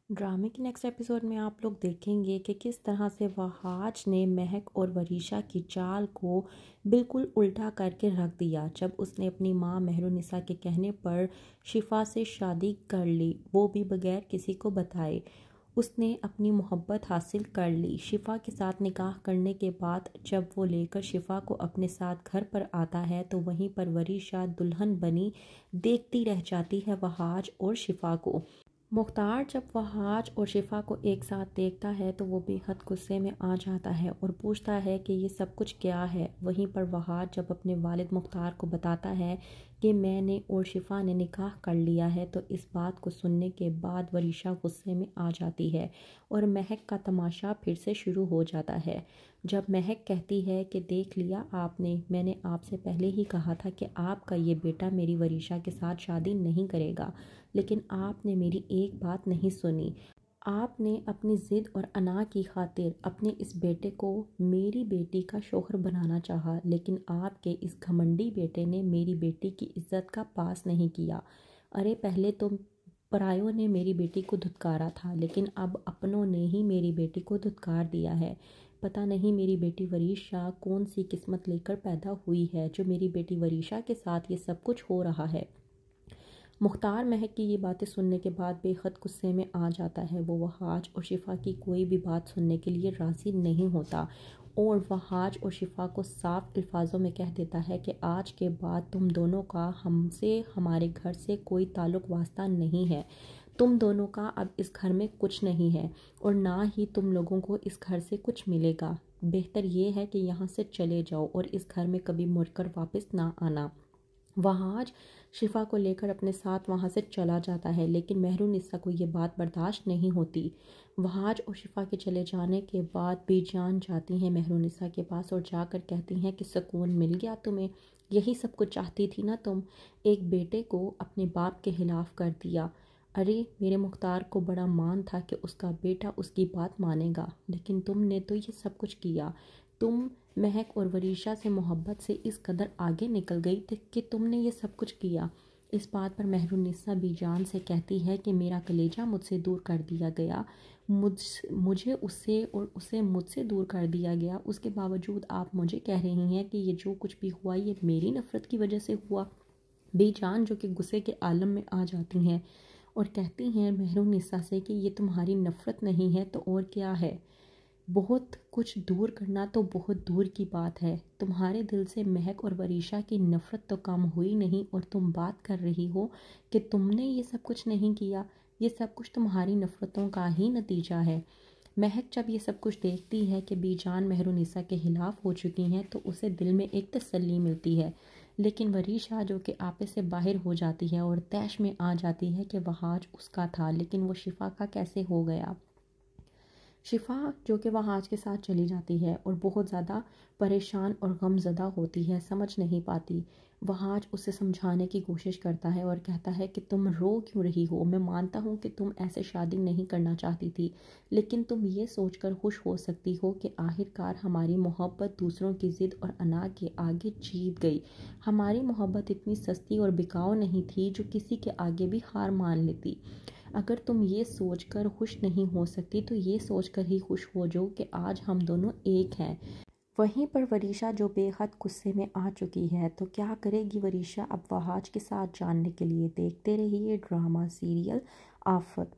ड्रामे के next episode में आप लोग देखेंगे कि किस तरह से वहाज ने महक और वरीशा की चाल को बिल्कुल उल्टा करके रख दिया जब उसने अपनी माँ मेहरुनिसा के कहने पर शिफा से शादी कर ली, वो भी बगैर किसी को बताए। उसने अपनी मोहब्बत हासिल कर ली। शिफा के साथ निकाह करने के बाद जब वो लेकर शिफा को अपने साथ घर पर आता है तो वहीं पर वरीशा दुल्हन बनी देखती रह जाती है वहाज और शिफा को। मुख्तार जब वहाज और शिफा को एक साथ देखता है तो वो बेहद गुस्से में आ जाता है और पूछता है कि ये सब कुछ क्या है। वहीं पर वहाज जब अपने वालिद मुख्तार को बताता है कि मैंने और शिफा ने निकाह कर लिया है तो इस बात को सुनने के बाद वरीशा गुस्से में आ जाती है और महक का तमाशा फिर से शुरू हो जाता है। जब महक कहती है कि देख लिया आपने, मैंने आपसे पहले ही कहा था कि आपका ये बेटा मेरी वरीशा के साथ शादी नहीं करेगा, लेकिन आपने मेरी एक बात नहीं सुनी। आपने अपनी ज़िद और अना की खातिर अपने इस बेटे को मेरी बेटी का शौहर बनाना चाहा, लेकिन आपके इस घमंडी बेटे ने मेरी बेटी की इज्जत का पास नहीं किया। अरे पहले तो परायों ने मेरी बेटी को धुतकारा था, लेकिन अब अपनों ने ही मेरी बेटी को धुतकार दिया है। पता नहीं मेरी बेटी वरीशा कौन सी किस्मत लेकर पैदा हुई है जो मेरी बेटी वरीशा के साथ ये सब कुछ हो रहा है। मुख्तार महक की ये बातें सुनने के बाद बेहद गुस्से में आ जाता है। वो वहाज और शिफा की कोई भी बात सुनने के लिए राज़ी नहीं होता और वहाज और शिफा को साफ अल्फाजों में कह देता है कि आज के बाद तुम दोनों का हमसे, हमारे घर से कोई ताल्लुक़ वास्ता नहीं है। तुम दोनों का अब इस घर में कुछ नहीं है और ना ही तुम लोगों को इस घर से कुछ मिलेगा। बेहतर ये है कि यहाँ से चले जाओ और इस घर में कभी मुड़कर वापस ना आना। वहाज शिफा को लेकर अपने साथ वहां से चला जाता है, लेकिन मेहरुनिसा को ये बात बर्दाश्त नहीं होती। वहाज और शिफा के चले जाने के बाद बेजान जाती हैं मेहरुनिसा के पास और जाकर कहती हैं कि सुकून मिल गया तुम्हें, यही सब कुछ चाहती थी ना तुम, एक बेटे को अपने बाप के खिलाफ कर दिया। अरे मेरे मुख्तार को बड़ा मान था कि उसका बेटा उसकी बात मानेगा, लेकिन तुमने तो ये सब कुछ किया। तुम महक और वरीशा से मोहब्बत से इस कदर आगे निकल गई थी कि तुमने ये सब कुछ किया। इस बात पर मेहरुनिसा बेजान से कहती है कि मेरा कलेजा मुझसे दूर कर दिया गया, मुझे उससे और उसे मुझसे दूर कर दिया गया। उसके बावजूद आप मुझे कह रही हैं कि ये जो कुछ भी हुआ ये मेरी नफ़रत की वजह से हुआ। बेजान जो कि गुस्से के आलम में आ जाती हैं और कहती हैं मेहरुनिसा से कि ये तुम्हारी नफ़रत नहीं है तो और क्या है। बहुत कुछ दूर करना तो बहुत दूर की बात है। तुम्हारे दिल से महक और वरीशा की नफ़रत तो कम हुई नहीं और तुम बात कर रही हो कि तुमने ये सब कुछ नहीं किया। ये सब कुछ तुम्हारी नफ़रतों का ही नतीजा है। महक जब ये सब कुछ देखती है कि बीजान मेहरुनिसा के खिलाफ हो चुकी हैं तो उसे दिल में एक तसल्ली मिलती है, लेकिन वरीशा जो कि आपे से बाहर हो जाती है और तैश में आ जाती है कि वहाज उसका था, लेकिन वो शिफा का कैसे हो गया। शिफा जो कि वहाज के साथ चली जाती है और बहुत ज़्यादा परेशान और गमज़दा होती है, समझ नहीं पाती। वहाज उसे समझाने की कोशिश करता है और कहता है कि तुम रो क्यों रही हो, मैं मानता हूँ कि तुम ऐसे शादी नहीं करना चाहती थी, लेकिन तुम ये सोचकर खुश हो सकती हो कि आखिरकार हमारी मोहब्बत दूसरों की ज़िद और अना के आगे जीत गई। हमारी मोहब्बत इतनी सस्ती और बिकाऊ नहीं थी जो किसी के आगे भी हार मान लेती। अगर तुम ये सोचकर खुश नहीं हो सकती तो ये सोचकर ही खुश हो जाओ कि आज हम दोनों एक हैं। वहीं पर वरीशा जो बेहद गुस्से में आ चुकी है तो क्या करेगी वरीशा अब वहाज के साथ जानने के लिए देखते रहिए ड्रामा सीरियल आफत।